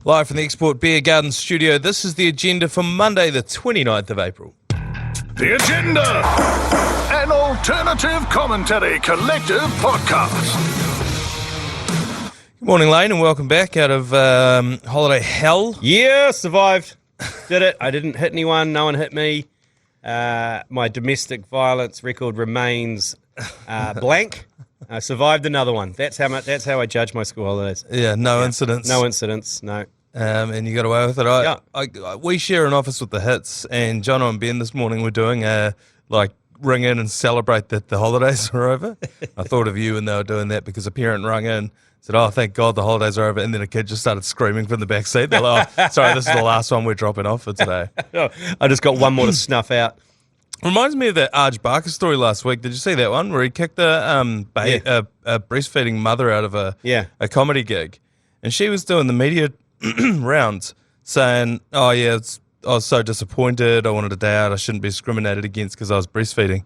Live from the Export Beer Garden studio, this is the agenda for Monday the 29th of April. The Agenda, an alternative commentary collective podcast. Good morning, Lane, and welcome back out of holiday hell. Yeah, survived. Did it. I didn't hit anyone. No one hit me. My domestic violence record remains blank. I survived another one. That's how I judge my school holidays. Yeah, no incidents. No incidents, no. And you got away with it. We share an office with the Hits, and Jono and Ben this morning were doing ring in and celebrate that the holidays are over. I thought of you when they were doing that because a parent rung in, said, "Oh, thank God the holidays are over," and then a kid just started screaming from the back seat. They're like, "Oh, sorry, this is the last one we're dropping off for today." I just got one more to snuff out. Reminds me of that Arj Barker story last week. Did you see that one where he kicked a breastfeeding mother out of a comedy gig, and she was doing the media rounds saying, "Oh yeah, I was so disappointed. I wanted a day out. I shouldn't be discriminated against because I was breastfeeding."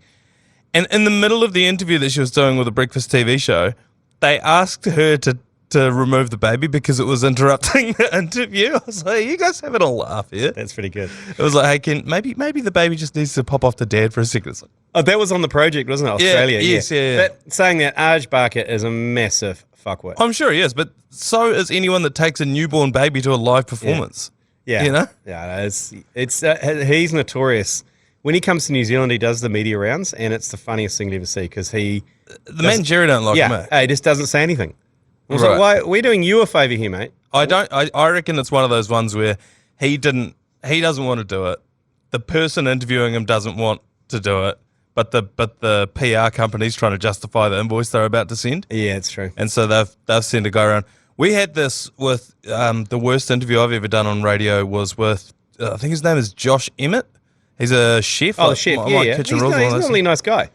And in the middle of the interview that she was doing with a breakfast TV show, they asked her to remove the baby because it was interrupting the interview. I was like, you guys having a laugh here? That's pretty good. It was like, hey, maybe the baby just needs to pop off to dad for a second. It's like, oh, that was on the project, wasn't it? Australia. Yeah. But saying that, Arj Barker is a massive fuckwit. I'm sure he is, but so is anyone that takes a newborn baby to a live performance. Yeah. You know? Yeah, it's he's notorious. When he comes to New Zealand, he does the media rounds, and it's the funniest thing to ever see because the man Jerry don't like him. Yeah, he just doesn't say anything. I was Right. like, we're doing you a favour here, mate. I reckon it's one of those ones where he doesn't want to do it. The person interviewing him doesn't want to do it, but the PR company's trying to justify the invoice they're about to send. Yeah, it's true. And so they've sent a guy around. We had this with the worst interview I've ever done on radio was with I think his name is Josh Emmett. He's a chef. Oh, the chef. Yeah. He's normally a nice guy.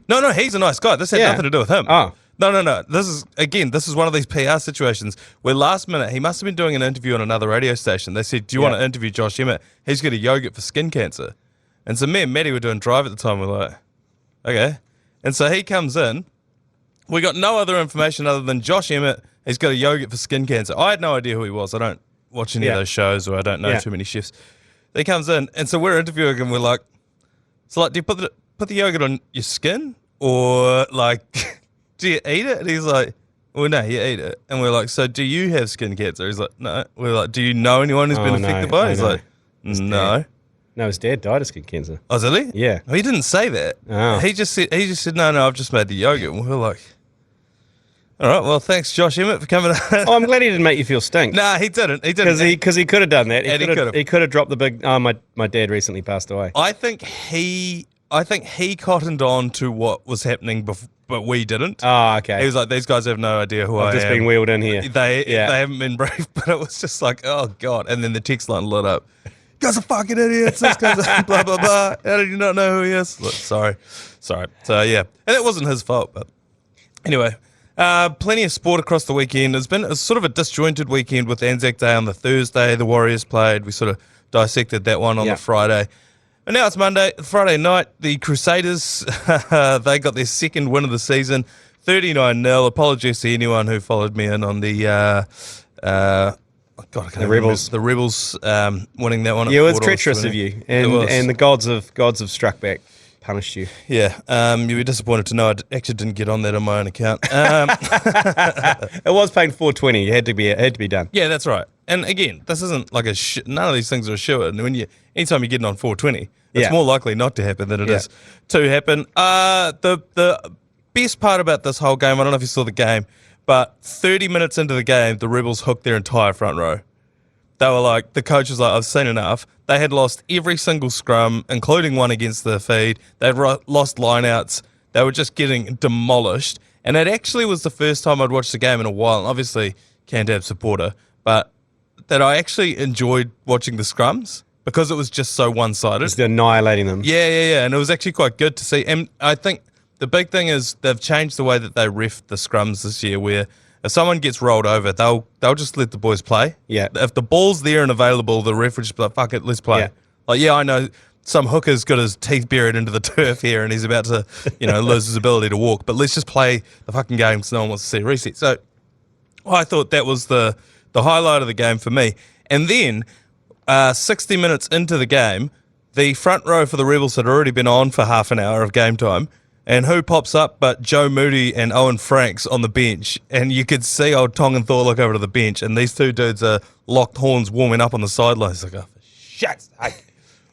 No, he's a nice guy. This had nothing to do with him. Oh. No. This is one of these PR situations where last minute he must have been doing an interview on another radio station. They said, "Do you want to interview Josh Emmett? He's got a yogurt for skin cancer." And so me and Maddie were doing drive at the time. We're like, okay. And so he comes in. We got no other information other than Josh Emmett. He's got a yogurt for skin cancer. I had no idea who he was. I don't watch any of those shows, or I don't know too many chefs. He comes in, and so we're interviewing him. We're like, do you put the yogurt on your skin, or like? Do you eat it? And he's like, well, no, you eat it. And we're like, so do you have skin cancer? He's like, no. We're like, do you know anyone who's been affected by it? He's like, no. No, his dad died of skin cancer. Oh, did he? Yeah. He didn't say that. Oh. He just said, no, I've just made the yogurt. And we're like, all right, well, thanks, Josh Emmett, for coming. Oh, I'm glad he didn't make you feel stink. Nah, he didn't. Because he could have done that. He could have dropped the big. Oh, my dad recently passed away. I think he cottoned on to what was happening before. But we didn't. Oh, okay. He was like, these guys have no idea who I am. I've just been wheeled in here. They haven't been briefed, but it was just like, oh, God. And then the text line lit up. You guys are fucking idiots. This guy's blah, blah, blah. How did you not know who he is? Look, sorry. So, yeah. And it wasn't his fault. But anyway, plenty of sport across the weekend. It's sort of a disjointed weekend with Anzac Day on the Thursday. The Warriors played. We sort of dissected that one on the Friday. And now it's Friday night. The Crusaders, they got their second win of the season, 39-0. Apologies to anyone who followed me in on the Rebels. The Rebels winning that one. Yeah, it was treacherous of you, and the gods have struck back, punished you. Yeah, you'd be disappointed to know I actually didn't get on that on my own account. It was paying $4.20. It had to be done. Yeah, that's right. And again, this isn't like none of these things are a shoe. And anytime you're getting on 420, it's more likely not to happen than it is to happen. The best part about this whole game, I don't know if you saw the game, but 30 minutes into the game, the Rebels hooked their entire front row. They were like, the coach was like, I've seen enough. They had lost every single scrum, including one against the feed. They'd lost lineouts. They were just getting demolished. And it actually was the first time I'd watched the game in a while. And obviously, Cantab supporter, but that I actually enjoyed watching the scrums because it was just so one-sided. Just annihilating them. Yeah. And it was actually quite good to see. And I think the big thing is they've changed the way that they ref the scrums this year, where if someone gets rolled over, they'll just let the boys play. Yeah. If the ball's there and available, the ref will just be like, fuck it, let's play. Yeah. Like, I know some hooker's got his teeth buried into the turf here and he's about to, lose his ability to walk, but let's just play the fucking game because no one wants to see a reset. So I thought that was the highlight of the game for me. And then 60 minutes into the game, the front row for the Rebels had already been on for half an hour of game time. And who pops up but Joe Moody and Owen Franks on the bench. And you could see old Tongan Thor look over to the bench, and these two dudes are locked horns warming up on the sidelines. Like, oh, for shit's sake.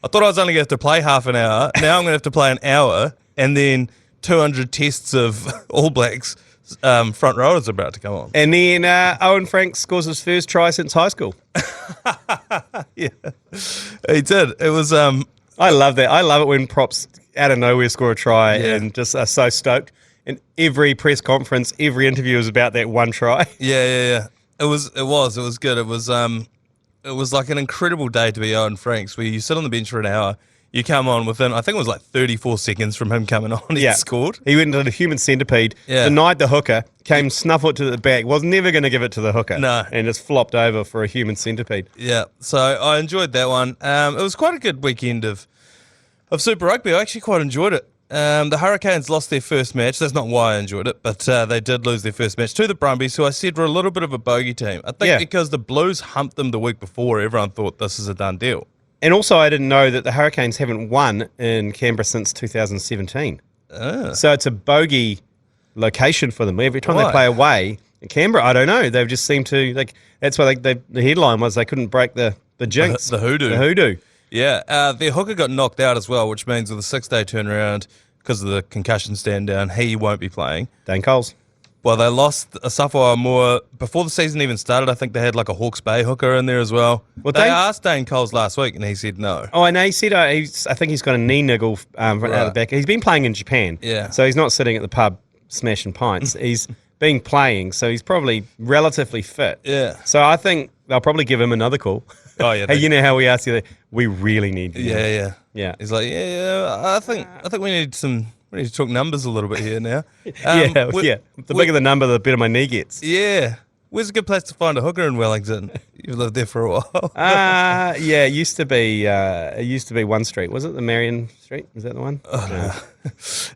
I thought I was only going to have to play half an hour. Now I'm going to have to play an hour, and then 200 tests of All Blacks front rowers are about to come on. And then Owen Franks scores his first try since high school. Yeah, he did. It was. I love that. I love it when props out of nowhere score a try and just are so stoked. And every press conference, every interview is about that one try. Yeah. It was good. It was like an incredible day to be Owen Franks, where you sit on the bench for an hour, you come on within, I think it was like 34 seconds from him coming on, he scored. He went into the human centipede, denied the hooker, came snuffle it to the back, was never going to give it to the hooker. No. And just flopped over for a human centipede. Yeah, so I enjoyed that one. It was quite a good weekend of Super Rugby. I actually quite enjoyed it. The Hurricanes lost their first match. That's not why I enjoyed it, but they did lose their first match to the Brumbies, who I said were a little bit of a bogey team. I think because the Blues humped them the week before, everyone thought this is a done deal. And also, I didn't know that the Hurricanes haven't won in Canberra since 2017. So it's a bogey location for them. Every time they play away in Canberra, I don't know. They've just seemed to, like, that's why the headline was they couldn't break the jinx. The hoodoo. The hoodoo. Yeah, their hooker got knocked out as well, which means with a 6-day turnaround, because of the concussion stand down, he won't be playing. Dane Coles. Well, they lost a Safawa Moore before the season even started. I think they had like a Hawke's Bay hooker in there as well. They asked Dane Coles last week, and he said no. Oh, I know. He said I think he's got a knee niggle out of the back. He's been playing in Japan, so he's not sitting at the pub smashing pints. He's been playing, so he's probably relatively fit. Yeah. So I think they'll probably give him another call. Oh yeah. Hey, you know how we asked you that? We really need you. Yeah. He's like, I think we need some. We need to talk numbers a little bit here now. The bigger the number, the better my knee gets. Yeah. Where's a good place to find a hooker in Wellington? You've lived there for a while. It used to be 1 Street. Was it the Marion Street? Was that the one?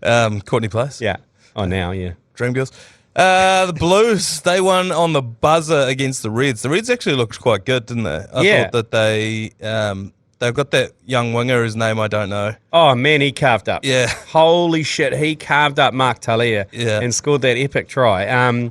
No. Courtney Place. Yeah. Oh, now, yeah. Dream Girls. The Blues, they won on the buzzer against the Reds. The Reds actually looked quite good, didn't they? I thought that they've got that young winger whose name I don't know. Oh, man, he carved up. Yeah. Holy shit, he carved up Mark Talia and scored that epic try. And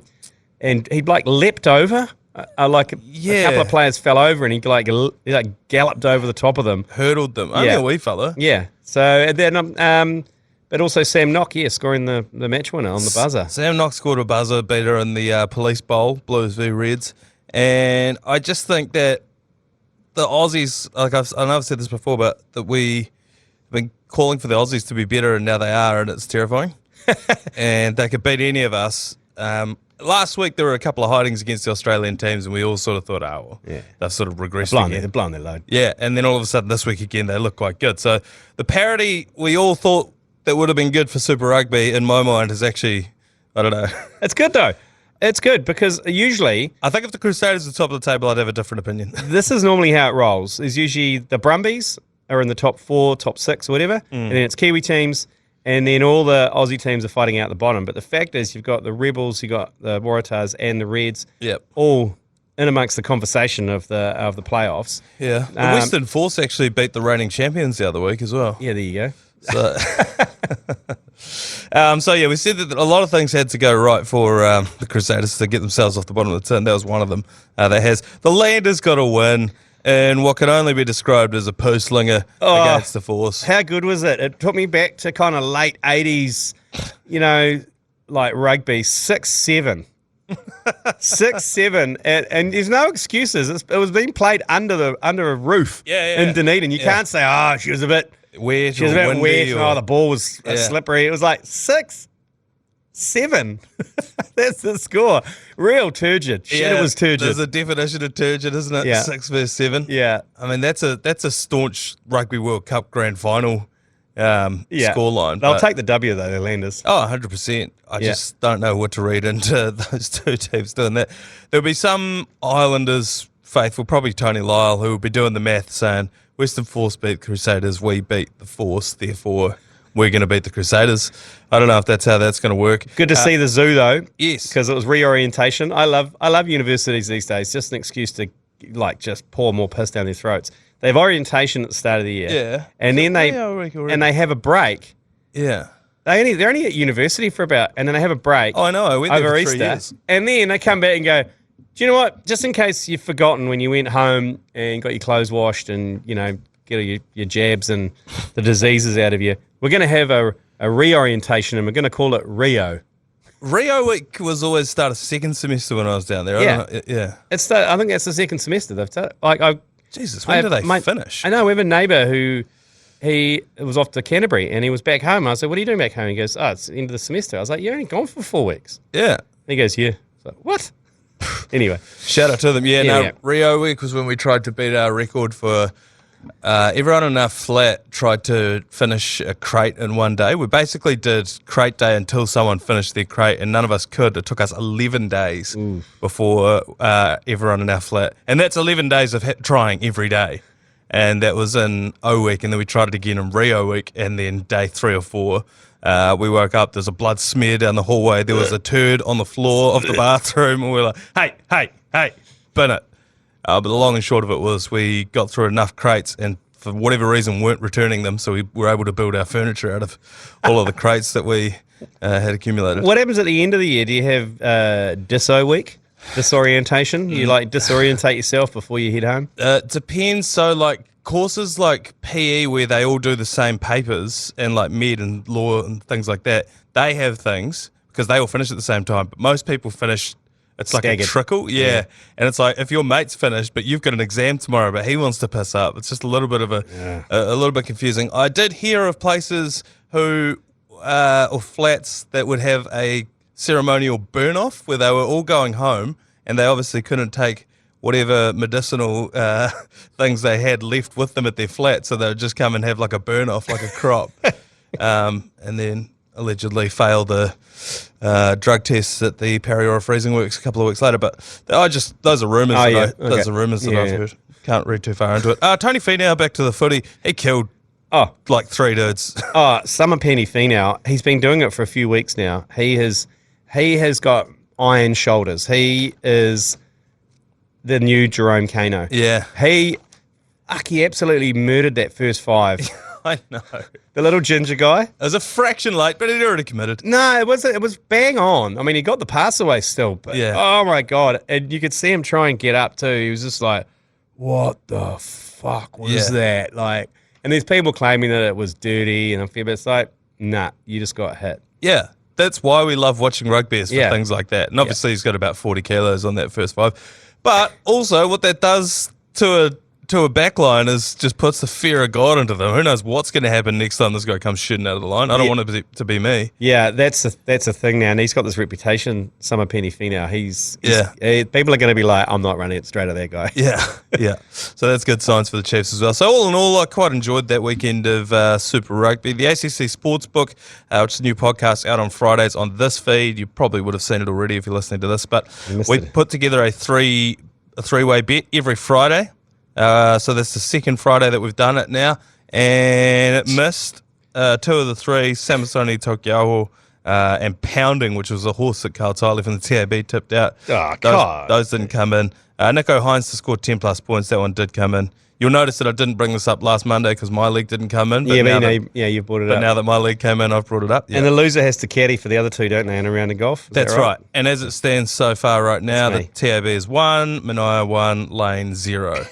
he leapt over. A couple of players fell over and he galloped over the top of them. Hurdled them. Only a wee fella. Yeah. So, and then, but also Sam Knock, scoring the match winner on the buzzer. Sam Knock scored a buzzer beater in the Police Bowl, Blues v Reds. And I just think that the Aussies, I know I've said this before, but that we've been calling for the Aussies to be better, and now they are, and it's terrifying. And they could beat any of us. Last week there were a couple of hidings against the Australian teams, and we all sort of thought, they've sort of regressed again. They're blowing their load. Yeah, and then all of a sudden this week again they look quite good. So the parity we all thought that would have been good for Super Rugby, in my mind, is actually, I don't know. It's good though. It's good because usually, I think if the Crusaders were top of the table, I'd have a different opinion. This is normally how it rolls. Is usually the Brumbies are in the top 4, top 6, whatever, and then it's Kiwi teams, and then all the Aussie teams are fighting out the bottom. But the fact is, you've got the Rebels, you've got the Waratahs, and the Reds, all in amongst the conversation of the playoffs. Yeah, the Western Force actually beat the reigning champions the other week as well. Yeah, there you go. So, we said that a lot of things had to go right for the Crusaders to get themselves off the bottom of the tin. That was one of them. The Landers got a win in what can only be described as a poo-slinger against the Force. How good was it? It took me back to kind of late 80s, rugby, 6-7. 6-7, and there's no excuses. It was being played under a roof in Dunedin. You can't say, she was a bit wet. She was a bit wet. The ball was slippery. It was like 6-7. That's the score. Real turgid. Shit, it was turgid. There's a definition of turgid, isn't it? 6 versus 7. Yeah. I mean, that's a staunch Rugby World Cup grand final scoreline. They'll take the W though, the Landers. Oh, 100%. I just don't know what to read into those two teams doing that. There'll be some Islanders faithful, probably Tony Lyle, who will be doing the math saying, Western Force beat Crusaders, we beat the Force, therefore we're going to beat the Crusaders. I don't know if that's how that's going to work. Good to see the zoo though. Yes. Because it was reorientation. I love universities these days. Just an excuse to like just pour more piss down their throats. They have orientation at the start of the year. Yeah. And then they have a break. Yeah. They're only at university for and then they have a break. Oh, I know. I went there over for Easter, 3 years. and then they come back and go, do you know what? Just in case you've forgotten when you went home and got your clothes washed and, you know, get all your jabs and the diseases out of you, we're going to have a reorientation and we're going to call it Rio. Rio week was always start of second semester when I was down there. Yeah. I think that's the second semester. Jesus, when do they finish? I know. We have a neighbour who he was off to Canterbury and he was back home. I said, what are you doing back home? He goes, it's the end of the semester. I was like, you're only gone for 4 weeks. Yeah. He goes, yeah. I was like, what? Anyway. Shout out to them. Yeah. Rio week was when we tried to beat our record for everyone in our flat tried to finish a crate in one day. We basically did crate day until someone finished their crate, and none of us could. It took us 11 days before everyone in our flat. And that's 11 days of trying every day. And that was in O week, and then we tried it again in Rio week, and then day 3 or 4. We woke up, there's a blood smear down the hallway, there was a turd on the floor of the bathroom, and we were like, hey, bin it. But the long and short of it was we got through enough crates and for whatever reason weren't returning them, so we were able to build our furniture out of all of the crates that we had accumulated. What happens at the end of the year? Do you have diso week? Disorientation? You like disorientate yourself before you head home? Depends. So like courses like PE where they all do the same papers and like med and law and things like that, they have things because they all finish at the same time. But most people finish, it's like staggered. A trickle. Yeah. And it's like if your mate's finished but you've got an exam tomorrow but he wants to piss up, it's just a little bit of a little bit confusing. I did hear of places who or flats that would have a ceremonial burn off where they were all going home and they obviously couldn't take whatever medicinal things they had left with them at their flat, so they would just come and have like a burn off, like a crop, and then allegedly fail the drug tests at the Pariora Freezing Works a couple of weeks later. But those are rumours. Those are rumours that I've heard. Can't read too far into it. Tony Finau, back to the footy. He killed like 3 dudes. Summer Penny Finau. He's been doing it for a few weeks now. He has got iron shoulders. He is the new Jerome Kano. Yeah. He absolutely murdered that first 5. I know. The little ginger guy. It was a fraction late, but he'd already committed. No, it was bang on. I mean, he got the pass away still, but oh my God. And you could see him try and get up too. He was just like, what the fuck was that? Like, and there's people claiming that it was dirty and a fair bit. It's like, nah, you just got hit. Yeah. That's why we love watching rugby is for things like that. And obviously he's got about 40 kilos on that first 5. But also what that does to a backline is just puts the fear of God into them. Who knows what's going to happen next time this guy comes shooting out of the line. I don't want it to be me. Yeah, that's a thing now. And he's got this reputation, Summer Penny Finau. People are going to be like, I'm not running it straight at that guy. Yeah. So that's good signs for the Chiefs as well. So all in all, I quite enjoyed that weekend of Super Rugby. The ACC Sportsbook, which is a new podcast out on Fridays on this feed. You probably would have seen it already if you're listening to this. But we put together a three-way bet every Friday. So that's the second Friday that we've done it now, and it missed 2 of the 3, Samasoni Tokiaho and Pounding, which was a horse that Carl Tyler from the TAB tipped out. Those didn't come in. Nico Hines to score 10 plus points, that one did come in. You'll notice that I didn't bring this up last Monday because my league didn't come in. But you brought it up. But now that my league came in, I've brought it up. Yeah. And the loser has to caddy for the other 2, don't they, in a round of golf? That's right. And as it stands so far right now, the TAB is 1, Manaia 1, Lane 0.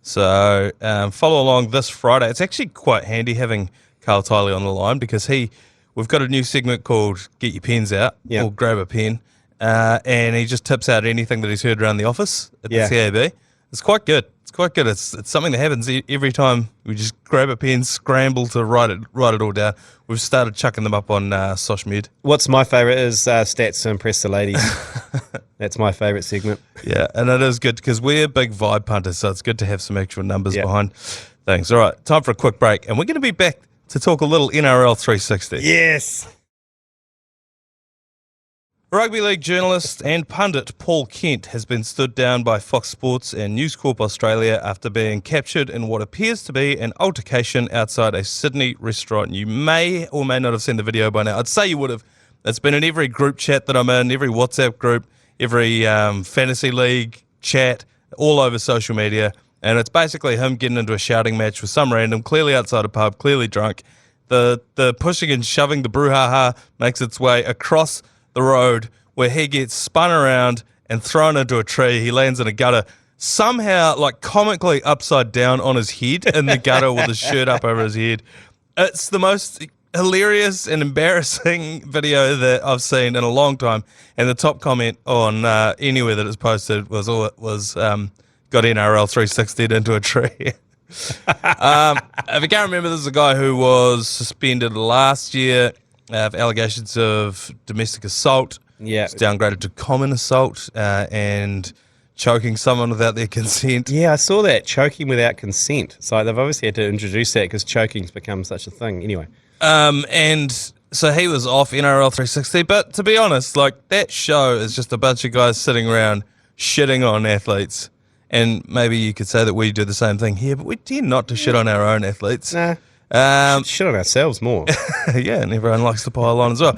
So follow along this Friday. It's actually quite handy having Carl Tiley on the line because we've got a new segment called Get Your Pens Out or Grab a Pen, and he just tips out anything that he's heard around the office at the TAB. It's quite good. It's something that happens every time we just grab a pen, scramble to write it all down. We've started chucking them up on Soshmed. What's my favourite is stats to impress the ladies. That's my favourite segment. Yeah, and it is good because we're big vibe punters, so it's good to have some actual numbers behind things. All right, time for a quick break, and we're going to be back to talk a little NRL 360. Yes. Rugby League journalist and pundit Paul Kent has been stood down by Fox Sports and News Corp Australia after being captured in what appears to be an altercation outside a Sydney restaurant. You may or may not have seen the video by now. I'd say you would have. It's been in every group chat that I'm in, every WhatsApp group, every fantasy league chat. all over social media. And it's basically him getting into a shouting match with some random, clearly outside a pub, clearly drunk. The pushing and shoving, the brouhaha makes its way across the road where he gets spun around and thrown into a tree. He lands in a gutter, somehow like comically upside down on his head in the gutter with his shirt up over his head. It's the most hilarious and embarrassing video that I've seen in a long time. And the top comment on anywhere that it's posted was got NRL 360'd into a tree. If you can't remember, this is a guy who was suspended last year for allegations of domestic assault. Yeah. It's downgraded to common assault and choking someone without their consent. Yeah, I saw that, choking without consent. So they've obviously had to introduce that because choking's become such a thing. Anyway. And so he was off NRL 360, but to be honest, like that show is just a bunch of guys sitting around shitting on athletes. And maybe you could say that we do the same thing here, but we tend not to shit on our own athletes. Nah. Shit on ourselves more. Yeah, and everyone likes to pile on as well.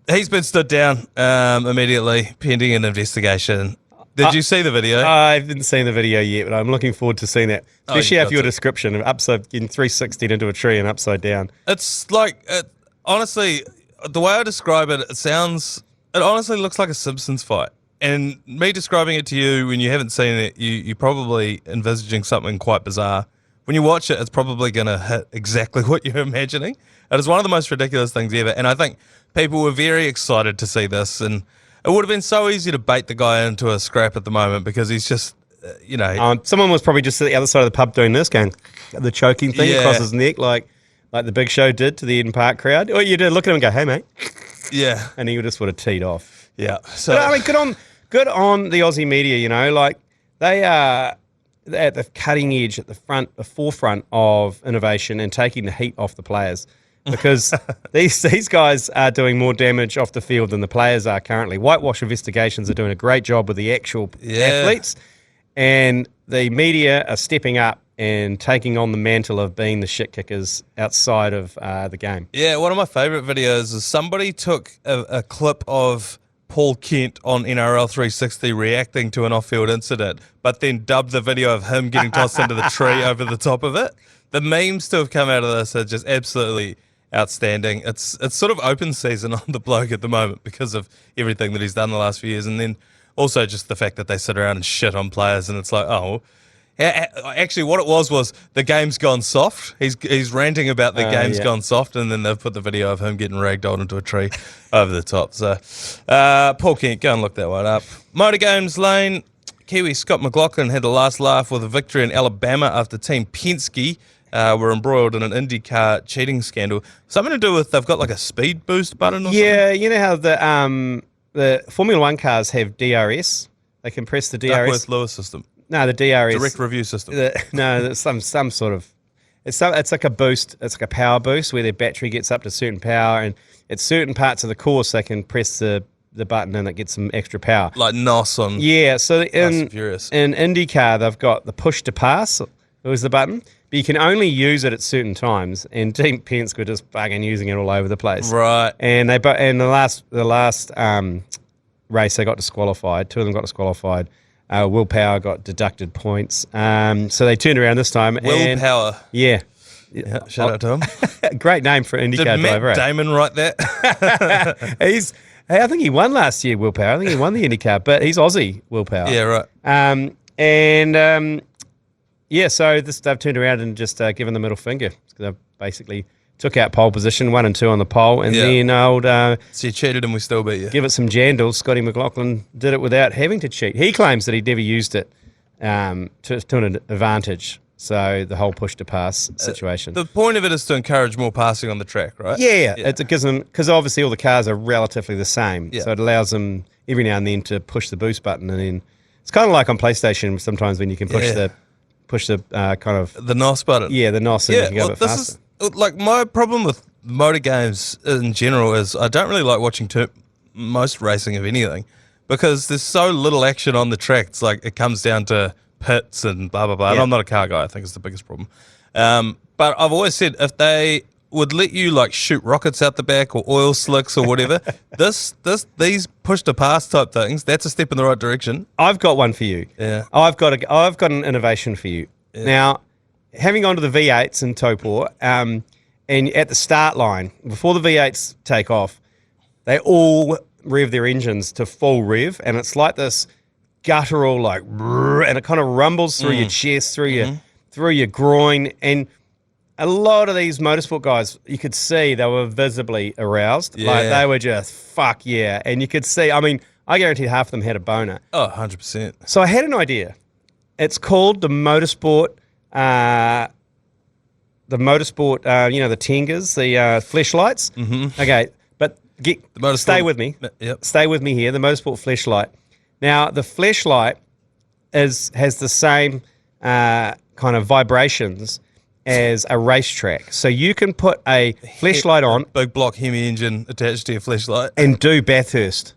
He's been stood down immediately, pending an investigation. Did you see the video? I haven't seen the video yet, but I'm looking forward to seeing that. Especially after your description of getting 360'd into a tree and upside down. It's like, honestly, the way I describe it, it honestly looks like a Simpsons fight. And me describing it to you when you haven't seen it, you're probably envisaging something quite bizarre. When you watch it, it's probably going to hit exactly what you're imagining. It is one of the most ridiculous things ever. And I think people were very excited to see this. And it would have been so easy to bait the guy into a scrap at the moment because he's just, someone was probably just at the other side of the pub doing this, going the choking thing across his neck, like the Big Show did to the Eden Park crowd. Or you did look at him and go, "Hey, mate." Yeah. And he just would have teed off. Yeah. So But, I mean, good on the Aussie media, like they are at the cutting edge, at the forefront of innovation and taking the heat off the players because these guys are doing more damage off the field than the players are currently. Whitewash investigations are doing a great job with the actual athletes, and the media are stepping up and taking on the mantle of being the shit kickers outside of the game. Yeah, one of my favourite videos is somebody took a clip of Paul Kent on NRL 360 reacting to an off-field incident, but then dubbed the video of him getting tossed into the tree over the top of it. The memes to have come out of this are just absolutely outstanding. It's sort of open season on the bloke at the moment because of everything that he's done the last few years, and then also just the fact that they sit around and shit on players, and it's like, oh. Actually, what it was the game's gone soft. He's ranting about the game's gone soft, and then they've put the video of him getting ragdolled into a tree over the top. So, Paul Kent, go and look that one up. Motor Games Lane, Kiwi Scott McLaughlin had the last laugh with a victory in Alabama after Team Penske were embroiled in an IndyCar cheating scandal. Something to do with they've got like a speed boost button or something? Yeah, you know how the Formula One cars have DRS? They can press the DRS. Duckworth-Lewis system. No, the DRS. Direct review system. There's some sort of. It's like a boost. It's like a power boost where their battery gets up to certain power, and at certain parts of the course they can press the button and it gets some extra power. Like NOS on. Yeah, so in Furious. IndyCar they've got the push to pass. Was the button, but you can only use it at certain times. And Team Penske were just bugging using it all over the place. Right. And the last race they got disqualified. Two of them got disqualified. Will Power got deducted points. So they turned around this time. Will Power. Yeah. Shout out to him. Great name for an IndyCar Did driver. Matt Damon write that? I think he won last year, Will Power. I think he won the IndyCar, but he's Aussie, Will Power. Yeah, right. So they've turned around and just given the middle finger. They basically took out pole position, 1 and 2 on the pole, and then So you cheated and we still beat you. give it some jandals. Scotty McLaughlin did it without having to cheat. He claims that he never used it to an advantage. So the whole push to pass situation. The point of it is to encourage more passing on the track, right? Yeah. It gives them, because obviously all the cars are relatively the same. Yeah. So it allows them every now and then to push the boost button, and then it's kind of like on PlayStation sometimes when you can push the kind of The NOS button. the NOS and you can go a bit faster. Like my problem with motor games in general is I don't really like watching most racing of anything because there's so little action on the track. It's like it comes down to pits and blah blah blah. And Yeah. I'm not a car guy. I think it's the biggest problem. But I've always said if they would let you like shoot rockets out the back or oil slicks or whatever. These push to pass type things, that's a step in the right direction. I've got one for you. Yeah. I've got an innovation for you. Yeah. Now, having gone to the V8s in Taupō, and at the start line, before the V8s take off, they all rev their engines to full rev, and it's like this guttural, like, and it kind of rumbles through your chest, through your groin, and a lot of these motorsport guys, you could see they were visibly aroused. Yeah. Like, they were just, fuck yeah. And you could see, I mean, I guarantee half of them had a boner. Oh, 100%. So I had an idea. It's called the motorsport, the Tengers, the Fleshlights. Mm-hmm. Okay, but stay with me. Yep. Stay with me here, the motorsport Fleshlight. Now, the Fleshlight has the same kind of vibrations as a racetrack. So you can put a Fleshlight on. Big block Hemi engine attached to your Fleshlight. And do Bathurst.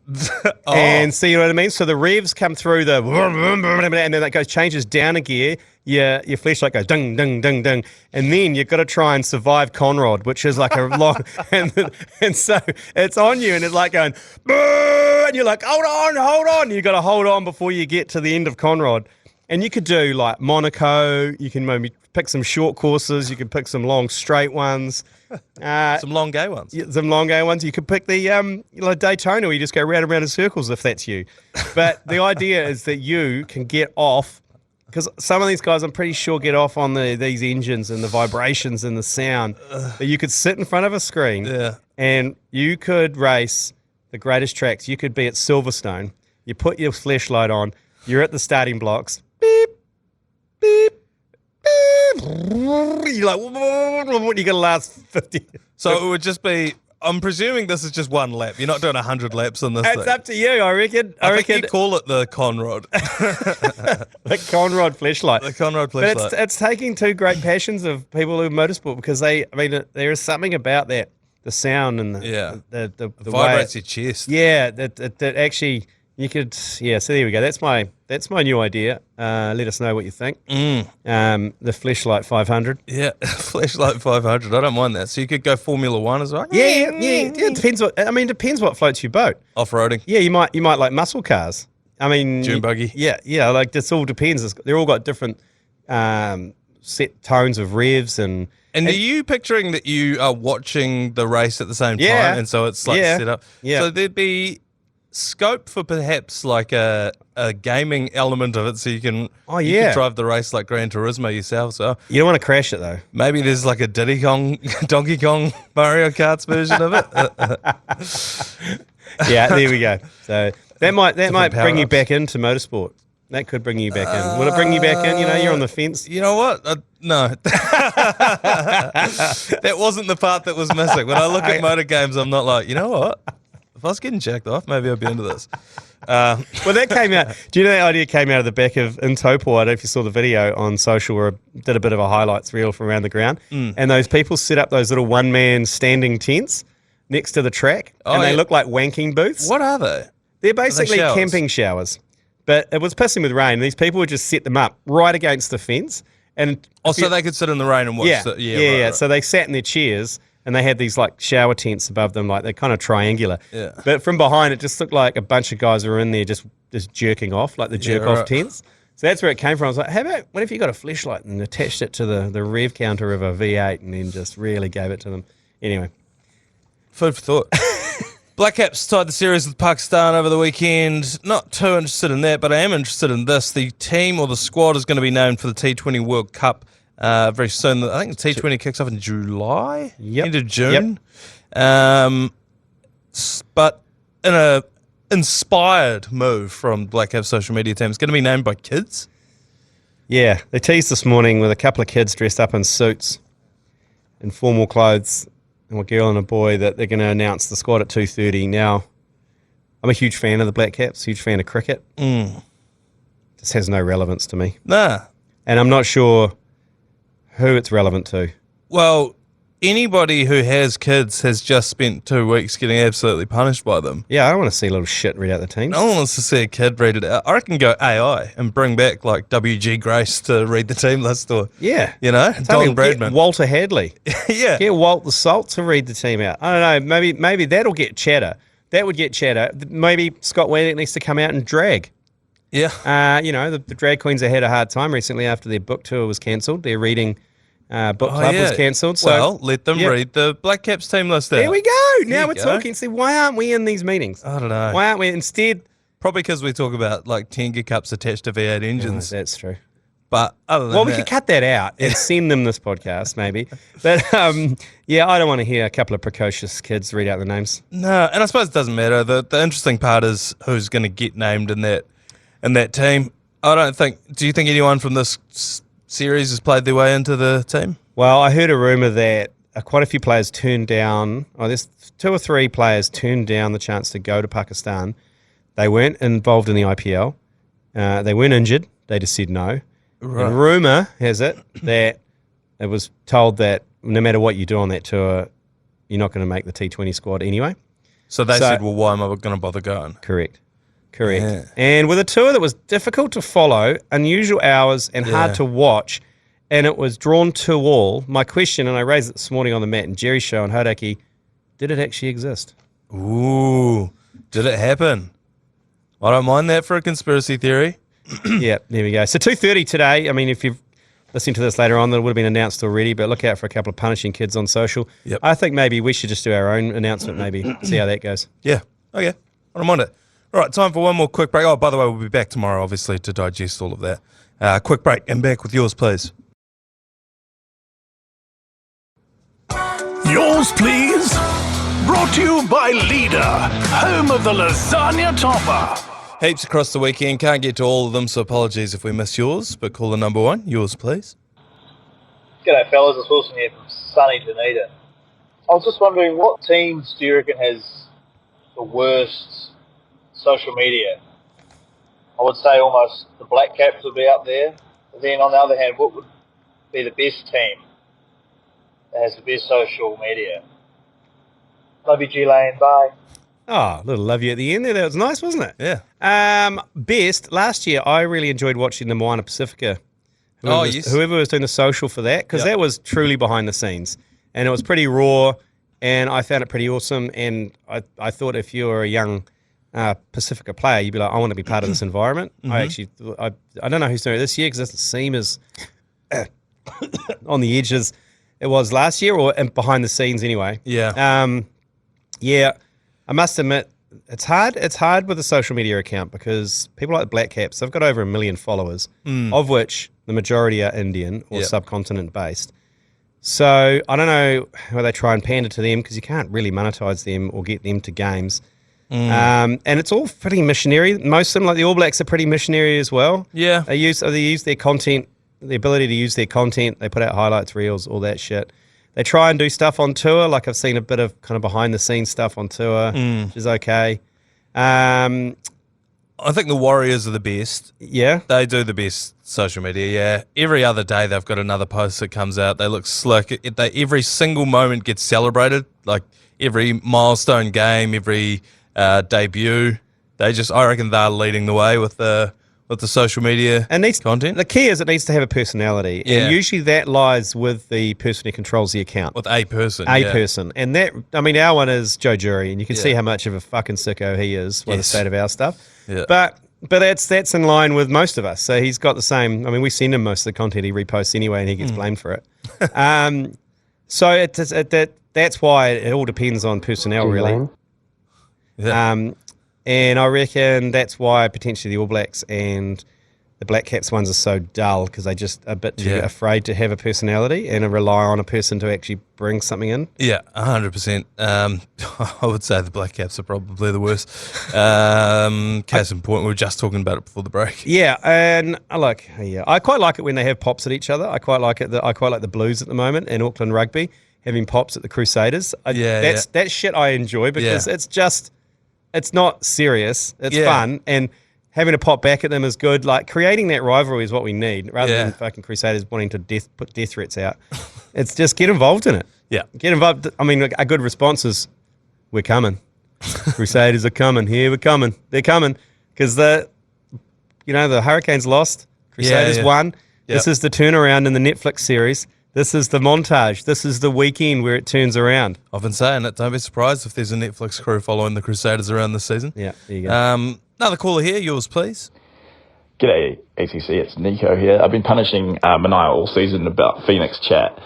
Oh. And see, you know what I mean? So the revs come through the, and then that changes down a gear. Your Fleshlight goes dung, dung, dung, dung. And then you've got to try and survive Conrod, which is like a long, and so it's on you and it's like going, and you're like, hold on. You've got to hold on before you get to the end of Conrod. And you could do like Monaco, you can maybe pick some short courses, you could pick some long straight ones. Some long gay ones. Some long gay ones. You could pick the Daytona where you just go round and round in circles if that's you. But the idea is that you can get off, because some of these guys I'm pretty sure get off on these engines and the vibrations and the sound. That you could sit in front of a screen and you could race the greatest tracks. You could be at Silverstone. You put your Fleshlight on. You're at the starting blocks. Beep, beep, beep. You're like, what? You got to last 50. So it would just be, I'm presuming this is just one lap. You're not doing 100 laps on this thing. It's up to you, I reckon. I think you call it the Conrod. The Conrod Fleshlight. The Conrod Fleshlight. But it's taking two great passions of people who motorsport, because there is something about that, the sound and the vibrates way your chest. Yeah, that actually you could. Yeah, so there we go. That's my new idea. Let us know what you think. The Fleshlight 500. Yeah, Fleshlight 500. I don't mind that. So you could go Formula One as well. Yeah. It depends what floats your boat. Off-roading. Yeah, you might like muscle cars. I mean, Dune buggy. Yeah. Like this all depends. They're all got different set tones of revs and. And are you picturing that you are watching the race at the same time, and so it's like set up? Yeah. So there'd be scope for perhaps like a gaming element of it, so you can drive the race like Gran Turismo yourself. So you don't want to crash it though. Maybe there's like a Donkey Kong Mario Karts version of it. Yeah, there we go. So that might bring you back into motorsport. That could bring you back in. Will it bring you back in? You know, you're on the fence. You know what? No. That wasn't the part that was missing. When I look at motor games, I'm not like, you know what? If I was getting jacked off, maybe I'd be into this. Well, that came out. Do you know that idea came out of the back of in Taupō? I don't know if you saw the video on social where I did a bit of a highlights reel from around the ground. And those people set up those little one-man standing tents next to the track. And they look like wanking booths. What are they? They're basically camping showers. But it was pissing with rain. These people would just set them up right against the fence. And so they could sit in the rain and watch it. Yeah. Right. So they sat in their chairs and they had these like shower tents above them, like they're kind of triangular. Yeah. But from behind, it just looked like a bunch of guys were in there just jerking off, like the jerk-off tents. So that's where it came from. I was like, what if you got a Fleshlight and attached it to the rev counter of a V8 and then just really gave it to them? Anyway. Food for thought. Black Caps tied the series with Pakistan over the weekend. Not too interested in that, but I am interested in this. The team or the squad is going to be named for the T20 World Cup very soon. I think the T20 kicks off in July, end of June. Yep. But in a inspired move from Black Caps social media team, it's going to be named by kids. Yeah, they teased this morning with a couple of kids dressed up in suits, in formal clothes, and a girl and a boy, that they're going to announce the squad at 2:30. Now, I'm a huge fan of the Black Caps, huge fan of cricket. This has no relevance to me. Nah. And I'm not sure who it's relevant to. Well, anybody who has kids has just spent 2 weeks getting absolutely punished by them. Yeah, I don't want to see little shit read out the teams. No one wants to see a kid read it out. I reckon go AI and bring back like WG Grace to read the team list, or Yeah. Don Bradman. Get Walter Hadley. Yeah. Get Walt the Salt to read the team out. I don't know. Maybe that'll get chatter. That would get chatter. Maybe Scott Wanick needs to come out and drag. Yeah. The drag queens have had a hard time recently after their book tour was cancelled. Their reading book club was cancelled. So well, let them read the Black Caps team list out. there we go. Now There we're you go. talking. See, why aren't we in these meetings? I don't know. Why aren't we instead? Probably because we talk about like Tenga Cups attached to V8 engines. That's true. But other than Well, that, we could cut that out and send them this podcast, maybe. But I don't want to hear a couple of precocious kids read out the names. no, and I suppose it doesn't matter. The interesting part is who's going to get named in that team. I don't think. Do you think anyone from this series has played their way into the team? Well, I heard a rumour that quite a few players turned down. There's 2 or 3 players turned down the chance to go to Pakistan. They weren't involved in the IPL. They weren't injured. They just said no. Right. And rumour has it that it was told that no matter what you do on that tour, you're not going to make the T20 squad anyway. So they said, well, why am I going to bother going? Correct. Yeah. And with a tour that was difficult to follow, unusual hours, and hard to watch, and it was drawn to all, my question, and I raised it this morning on the Matt and Jerry show on Hodaki, did it actually exist? Ooh, did it happen? I don't mind that for a conspiracy theory. Yeah, there we go. So 2:30 today. I mean, if you've listened to this later on, that would have been announced already, but look out for a couple of punishing kids on social. Yep. I think maybe we should just do our own announcement, maybe, see how that goes. Yeah. Okay. I don't mind it. All right, time for one more quick break. Oh, by the way, we'll be back tomorrow, obviously, to digest all of that. Quick break, and back with yours, please. Yours, please. Brought to you by Leader, home of the lasagna topper. Heaps across the weekend. Can't get to all of them, so apologies if we miss yours, but call the number one. Yours, please. G'day fellas, it's Wilson here from sunny Dunedin. I was just wondering, what teams do you reckon has the worst social media? I would say almost the Black Caps would be up there. But then on the other hand, what would be the best team that has the best social media? Love you, G Lane. Bye. Oh, a little love you at the end there. That was nice, wasn't it? Yeah. Best, last year, I really enjoyed watching the Moana Pacifica. Whoever was doing the social for that, because that was truly behind the scenes. And it was pretty raw, and I found it pretty awesome. And I thought if you were a young Pacifica player, you'd be like, I want to be part of this environment. Mm-hmm. I don't know who's doing it this year, because it doesn't seem as on the edge as it was last year, or behind the scenes anyway. Yeah. Yeah, I must admit, it's hard. It's hard with a social media account because people like the Black Caps, they've got over 1 million followers, of which the majority are Indian or subcontinent based. So I don't know how they try and pander to them, because you can't really monetize them or get them to games. And it's all pretty missionary. Most of them, like the All Blacks, are pretty missionary as well. Yeah. They use their content, the ability to use their content. They put out highlights, reels, all that shit. They try and do stuff on tour. Like I've seen a bit of kind of behind the scenes stuff on tour, which is okay. I think the Warriors are the best. Yeah. They do the best social media, yeah. Every other day they've got another post that comes out. They look slick. Every single moment gets celebrated, like every milestone game, every debut. I reckon they're leading the way with the social media content. The key is it needs to have a personality. Yeah. And usually that lies with the person who controls the account. With a person. Person. And that, I mean, our one is Joe Jury, and you can see how much of a fucking sicko he is with the state of our stuff. Yeah. But that's in line with most of us. So he's got the same, I mean, we send him most of the content he reposts anyway, and he gets blamed for it. So that's why it all depends on personnel, really. Yeah. And I reckon that's why potentially the All Blacks and the Black Caps ones are so dull, because they just a bit too afraid to have a personality and rely on a person to actually bring something in. Yeah, 100%. I would say the Black Caps are probably the worst. Case in point, we were just talking about it before the break. Yeah, and I quite like it when they have pops at each other. I quite like it. I quite like the Blues at the moment in Auckland Rugby having pops at the Crusaders. That shit I enjoy, because it's not serious. It's fun, and having a pop back at them is good. Like creating that rivalry is what we need, rather than fucking Crusaders wanting to put death threats out. It's just get involved in it. Yeah. Get involved. I mean, a good response is, we're coming. Crusaders are coming. Here we're coming. They're coming. Because the Hurricanes lost. Crusaders won. Yep. This is the turnaround in the Netflix series. This is the montage. This is the weekend where it turns around. I've been saying it. Don't be surprised if there's a Netflix crew following the Crusaders around this season. Yeah, there you go. Another caller here. Yours, please. G'day, ACC. It's Nico here. I've been punishing Manaia all season about Phoenix chat.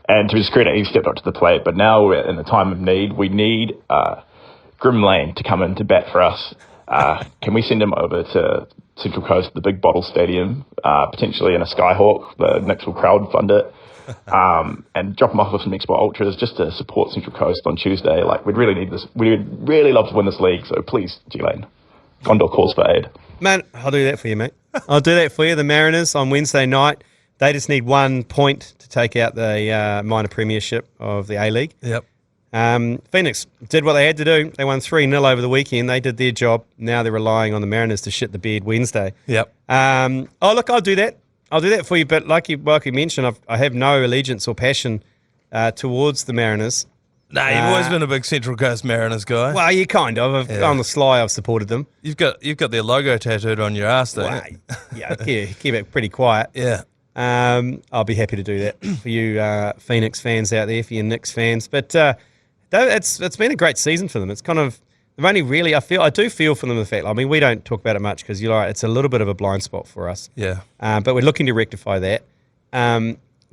And to his credit, he stepped up to the plate. But now we're in the time of need. We need Grim Lane to come in to bat for us. Can we send him over to Central Coast, the big bottle stadium, potentially in a Skyhawk? The Knicks will crowdfund it. And drop him off with some Export Ultras just to support Central Coast on Tuesday. Like, we'd really need this. We'd really love to win this league. So please, G Lane, Condor calls for aid. Man, I'll do that for you, mate. I'll do that for you. The Mariners on Wednesday night, they just need 1 point to take out the minor premiership of the A-League. Yep. Phoenix did what they had to do. They won 3-0 over the weekend. They did their job. Now they're relying on the Mariners to shit the bed Wednesday. Yep. Look, I'll do that. I'll do that for you. But like you mentioned, I have no allegiance or passion towards the Mariners. Nah, you've always been a big Central Coast Mariners guy. Well, you kind of. On the sly, I've supported them. You've got their logo tattooed on your ass, don't you? Yeah, keep it pretty quiet. Yeah. I'll be happy to do that for you Phoenix fans out there, for you Knicks fans. But it's been a great season for them. It's kind of they've only really I do feel for them the fact. I mean, we don't talk about it much because you're right. It's a little bit of a blind spot for us. Yeah. But we're looking to rectify that.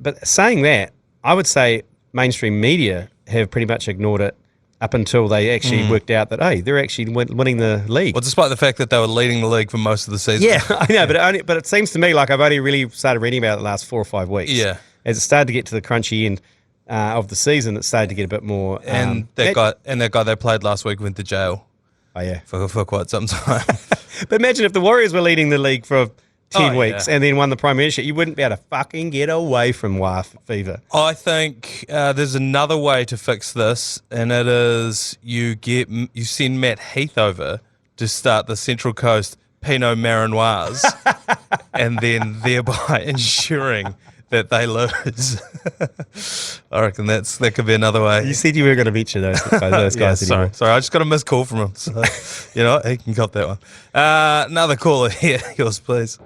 But saying that, I would say mainstream media have pretty much ignored it up until they actually worked out that, hey, they're actually winning the league. Well, despite the fact that they were leading the league for most of the season. Yeah, I know, but it seems to me like I've only really started reading about it the last 4 or 5 weeks. Yeah. As it started to get to the crunchy end of the season, it started to get a bit more. And that guy they played last week went to jail. Oh yeah, for quite some time. But imagine if the Warriors were leading the league for 10 weeks yeah. and then won the premiership, you wouldn't be able to fucking get away from WAF fever. I think there's another way to fix this, and it is you send Matt Heath over to start the Central Coast Pinot Marinoirs, and then thereby ensuring that they lose. I reckon that could be another way. You said you were going to mention those guys anymore. Sorry, I just got a missed call from him. So, you know what? He can cop that one. Another caller here. Yours, please.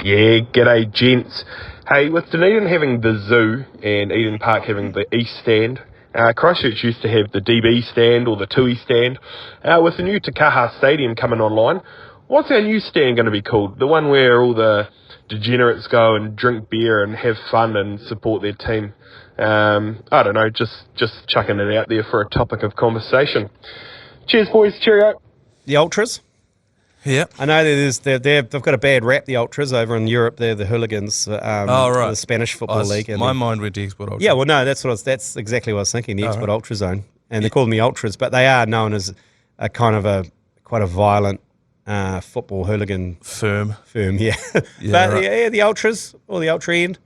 Yeah, g'day gents. Hey, with Dunedin having the zoo and Eden Park having the East Stand, Christchurch used to have the DB Stand or the Tui Stand. With the new Takaha Stadium coming online, what's our new stand going to be called? The one where all the degenerates go and drink beer and have fun and support their team. I don't know, just chucking it out there for a topic of conversation. Cheers, boys. Cheerio. The Ultras? Yeah. I know they've got a bad rap, the Ultras, over in Europe. They're the hooligans. Right. The Spanish Football League. My mind went to Export Ultra. Yeah, well, no, that's exactly what I was thinking, the Export Ultra Zone. And they call them the Ultras, but they are known as a kind of quite a violent football hooligan firm. Yeah. But the Ultras or the Ultra end,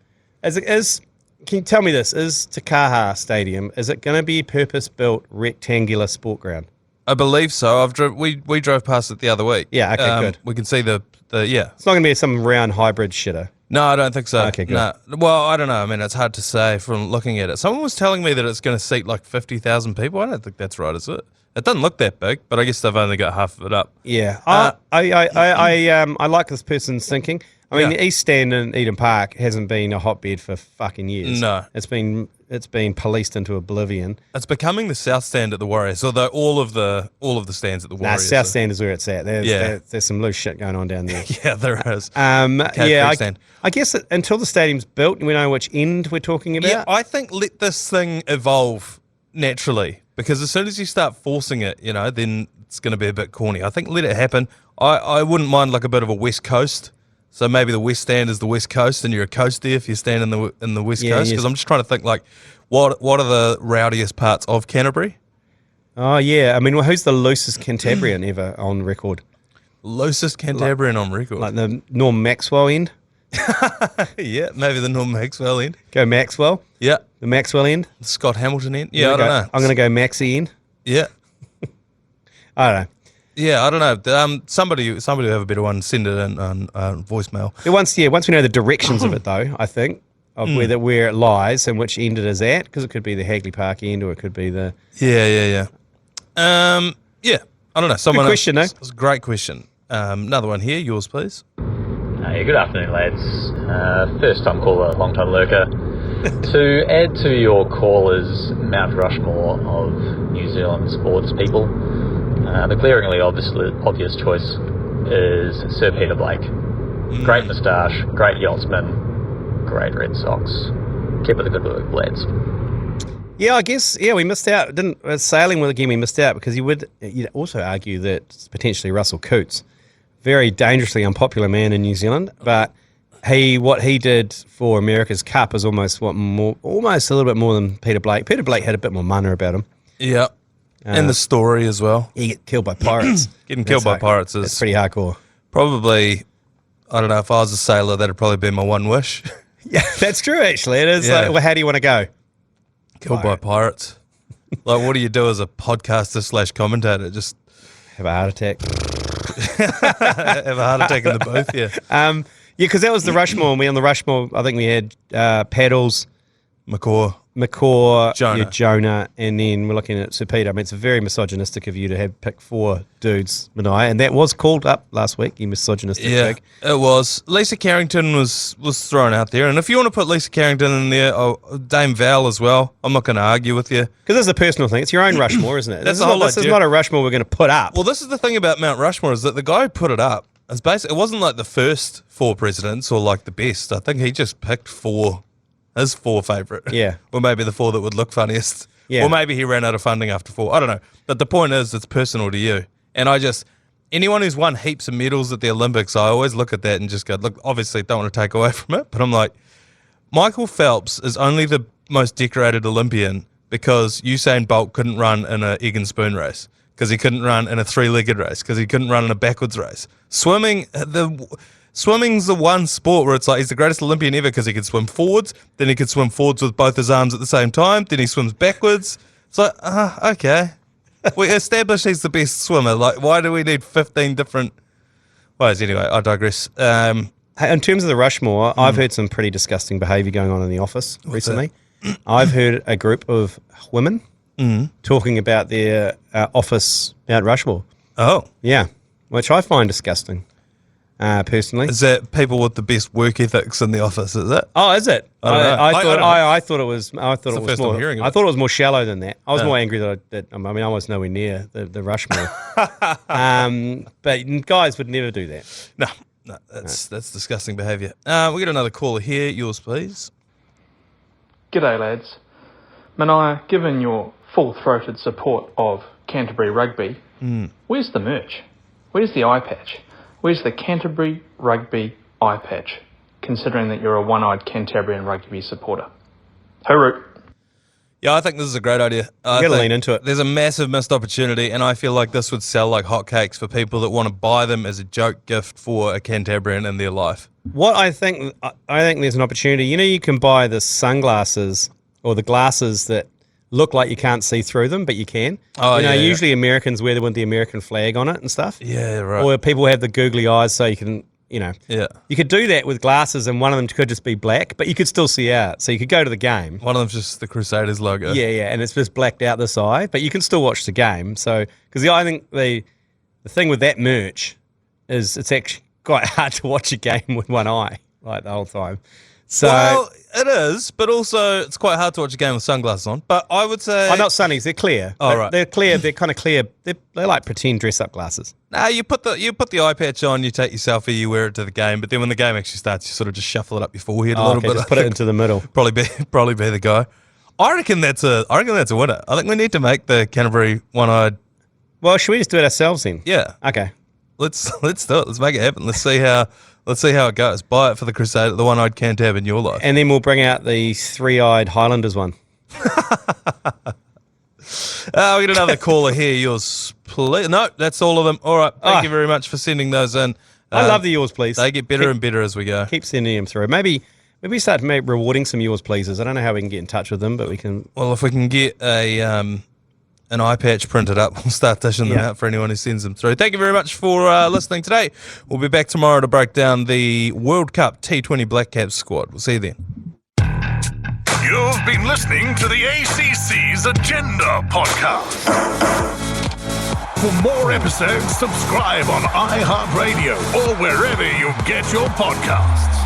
can you tell me this? Is Takaha Stadium, is it going to be purpose-built rectangular sport ground? I believe so. We drove past it the other week. Yeah, okay, good. We can see the It's not going to be some round hybrid shitter. No, I don't think so. Okay, good. No. Well, I don't know. I mean, it's hard to say from looking at it. Someone was telling me that it's going to seat like 50,000 people. I don't think that's right, is it? It doesn't look that big, but I guess they've only got half of it up. Yeah, I like this person's thinking. I mean, the East Stand in Eden Park hasn't been a hotbed for fucking years. No, it's been policed into oblivion. It's becoming the South Stand at the Warriors, although all of the stands at the Warriors. South Stand is where it's at. There's some loose shit going on down there. Yeah, there is. I guess that until the stadium's built, we know which end we're talking about. Yeah, I think let this thing evolve naturally, because as soon as you start forcing it, then it's going to be a bit corny. I think let it happen. I wouldn't mind like a bit of a West Coast. So maybe the West Stand is the West Coast, and you're a coastie if you stand in the West Coast. Because I'm just trying to think like, what are the rowdiest parts of Canterbury? Oh yeah, I mean, who's the loosest Cantabrian ever on record? Loosest Cantabrian on record, like the Norm Maxwell end. Yeah, maybe the Norm Maxwell end. Go Maxwell. Yeah, the Maxwell end. The Scott Hamilton end. Yeah, I don't know. I'm going to go Maxi end. Yeah, I don't know. Yeah, I don't know. Somebody will have a better one. Send it in on voicemail. Once we know the directions of it, though, I think of where it lies and which end it is at, because it could be the Hagley Park end or it could be the... Yeah. I don't know. Someone Good question, else, It's a great question. Another one here. Yours, please. Good afternoon, lads. First time caller, long time lurker. To add to your callers' Mount Rushmore of New Zealand sports people, the glaringly obvious choice is Sir Peter Blake. Great moustache, great yachtsman, great Red Sox. Keep up the good work, lads. Yeah, I guess, we missed out. Sailing with again, we missed out because you'd also argue that potentially Russell Coates, very dangerously unpopular man in New Zealand, but what he did for America's Cup is almost a little bit more than Peter Blake. Peter Blake had a bit more mana about him. Yeah. And the story as well. He get killed by pirates. Getting killed by pirates is... It's pretty hardcore. Probably, I don't know, if I was a sailor, that'd probably be my one wish. Yeah, that's true, actually. It is like, well, how do you want to go? Killed by pirates. Like, what do you do as a podcaster / commentator? Just have a heart attack. have a heart attack in the booth, yeah. Because that was the Rushmore, and on the Rushmore, I think we had Paddles, McCaw, Jonah, and then we're looking at Sir Peter. I mean, it's very misogynistic of you to have picked 4 dudes, Manaia, and that was called up last week, you misogynistic pig. It was. Lisa Carrington was thrown out there, and if you want to put Lisa Carrington in there, Dame Val as well, I'm not going to argue with you. Because this is a personal thing. It's your own Rushmore, isn't it? This is not a Rushmore we're going to put up. Well, this is the thing about Mount Rushmore, is that the guy who put it up, it wasn't like the first 4 presidents or like the best. I think he just picked 4. His 4 favourite. Yeah. Or maybe the 4 that would look funniest. Yeah. Or maybe he ran out of funding after 4. I don't know. But the point is, it's personal to you. And anyone who's won heaps of medals at the Olympics, I always look at that and just go, look, obviously don't want to take away from it, but I'm like, Michael Phelps is only the most decorated Olympian because Usain Bolt couldn't run in an egg and spoon race, because he couldn't run in a 3-legged race, because he couldn't run in a backwards race. Swimming's the one sport where it's like he's the greatest Olympian ever because he could swim forwards, then he could swim forwards with both his arms at the same time, then he swims backwards. It's like, okay. We established he's the best swimmer. Like, why do we need 15 different ways? Anyway, I digress. In terms of the Rushmore, I've heard some pretty disgusting behaviour going on in the office recently. I've heard a group of women talking about their office Mount Rushmore. Oh. Yeah, which I find disgusting. Personally, is that people with the best work ethics in the office? Is it? Oh, is it? I thought it was. I thought it was more. I thought it was more shallow than that. I was more angry that I was nowhere near the Rushmore. But guys would never do that. No, that's disgusting behaviour. We got another caller here. Yours, please. G'day, lads. Manaia, given your full-throated support of Canterbury Rugby, where's the merch? Where's the eye patch? Where's the Canterbury Rugby eye patch, considering that you're a one-eyed Cantabrian Rugby supporter? Hooroo. Yeah, I think this is a great idea. You got to lean into it. There's a massive missed opportunity, and I feel like this would sell like hotcakes for people that want to buy them as a joke gift for a Cantabrian in their life. What I think there's an opportunity. You know, you can buy the sunglasses or the glasses that look like you can't see through them, but you can. Oh, usually Americans wear them with the American flag on it and stuff. Yeah, right. Or people have the googly eyes, so you can, Yeah. You could do that with glasses, and one of them could just be black, but you could still see out. So you could go to the game. One of them's just the Crusaders logo. Yeah, and it's just blacked out this eye, but you can still watch the game. So, because I think the thing with that merch is it's actually quite hard to watch a game with one eye, like the whole time. So, well, it is, but also it's quite hard to watch a game with sunglasses on. But I would say... not sunnies, they're clear. Oh, right. They're clear, they're kind of clear. They're like pretend dress-up glasses. Nah, you put the eye patch on, you take your selfie, you wear it to the game, but then when the game actually starts, you sort of just shuffle it up your forehead a little bit. Just put it into the middle. Probably be the guy. I reckon that's a winner. I think we need to make the Canterbury one-eyed... Well, should we just do it ourselves then? Yeah. Okay. Let's do it. Let's make it happen. Let's see how it goes. Buy it for the Crusader, the one-eyed Cantab in your life. And then we'll bring out the three-eyed Highlanders one. We got another caller here. Yours, please. No, that's all of them. All right. Thank you very much for sending those in. I love the yours, please. They get better and better as we go. Keep sending them through. Maybe start rewarding some yours, pleases. I don't know how we can get in touch with them, but we can. Well, if we can get an eye patch printed up, we'll start dishing them out for anyone who sends them through. Thank you very much for listening today. We'll be back tomorrow to break down the World Cup T20 Black Caps squad. We'll see you then. You've been listening to the ACC's Agenda podcast. For more episodes, subscribe on iHeartRadio or wherever you get your podcasts.